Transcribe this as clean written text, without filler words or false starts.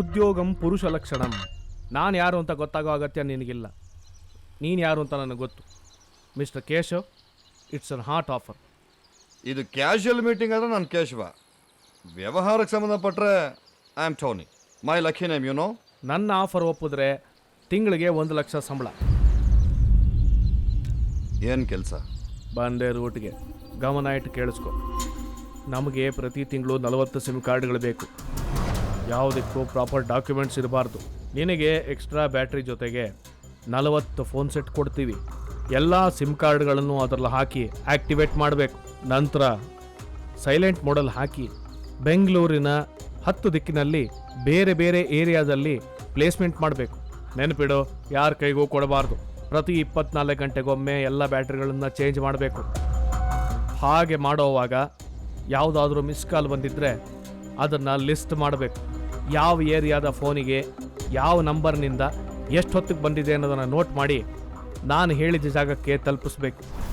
ಉದ್ಯೋಗಂ ಪುರುಷ ಲಕ್ಷಣಂ. ನಾನು ಯಾರು ಅಂತ ಗೊತ್ತಾಗೋ ಅಗತ್ಯ ನಿನಗಿಲ್ಲ. ನೀನು ಯಾರು ಅಂತ ನನಗೆ ಗೊತ್ತು. Mister Keshav, it's an hot offer. ಇದು ಕ್ಯಾಶುಯಲ್ ಮೀಟಿಂಗ್ ಆದರೆ ನಾನು ಕೇಶವ. ವ್ಯವಹಾರಕ್ಕೆ ಸಂಬಂಧಪಟ್ಟರೆ I am Tony. My lucky name you know. ನನ್ನ ಆಫರ್ ಒಪ್ಪಿದ್ರೆ ತಿಂಗಳಿಗೆ 1 ಲಕ್ಷ ಸಂಬಳ. ಏನು ಕೆಲಸ? ಬಂದೆ ರೂಟ್ಗೆ. ಗಮನ ಇಟ್ಟು ಕೇಳಿಸ್ಕೊ. ನಮಗೆ ಪ್ರತಿ ತಿಂಗಳು 40 ಸಿಮ್ ಕಾರ್ಡ್ಗಳು ಬೇಕು. ಯಾವುದಕ್ಕೂ ಪ್ರಾಪರ್ ಡಾಕ್ಯುಮೆಂಟ್ಸ್ ಇರಬಾರ್ದು. ನಿನಗೆ ಎಕ್ಸ್ಟ್ರಾ ಬ್ಯಾಟ್ರಿ ಜೊತೆಗೆ 40 ಫೋನ್ ಸೆಟ್ ಕೊಡ್ತೀವಿ. ಎಲ್ಲ ಸಿಮ್ ಕಾರ್ಡ್ಗಳನ್ನು ಅದರಲ್ಲಿ ಹಾಕಿ ಆ್ಯಕ್ಟಿವೇಟ್ ಮಾಡಬೇಕು. ನಂತರ ಸೈಲೆಂಟ್ ಮೋಡಲ್ ಹಾಕಿ ಬೆಂಗಳೂರಿನ 10 ದಿಕ್ಕಿನಲ್ಲಿ ಬೇರೆ ಬೇರೆ ಏರಿಯಾದಲ್ಲಿ ಪ್ಲೇಸ್ಮೆಂಟ್ ಮಾಡಬೇಕು. ನೆನಪಿಡು, ಯಾರ ಕೈಗೂ ಕೊಡಬಾರ್ದು. ಪ್ರತಿ 24 ಗಂಟೆಗೊಮ್ಮೆ ಎಲ್ಲ ಬ್ಯಾಟ್ರಿಗಳನ್ನು ಚೇಂಜ್ ಮಾಡಬೇಕು. ಹಾಗೆ ಮಾಡೋವಾಗ ಯಾವುದಾದ್ರೂ ಮಿಸ್ ಕಾಲ್ ಬಂದಿದ್ದರೆ ಅದನ್ನು ಲಿಸ್ಟ್ ಮಾಡಬೇಕು. ಯಾವ ಏರಿಯಾದ ಫೋನಿಗೆ ಯಾವ ನಂಬರ್ನಿಂದ ಎಷ್ಟು ಹೊತ್ತಿಗೆ ಬಂದಿದೆ ಅನ್ನೋದನ್ನು ನೋಟ್ ಮಾಡಿ ನಾನು ಹೇಳಿದ ಜಾಗಕ್ಕೆ ತಲುಪಿಸ್ಬೇಕು.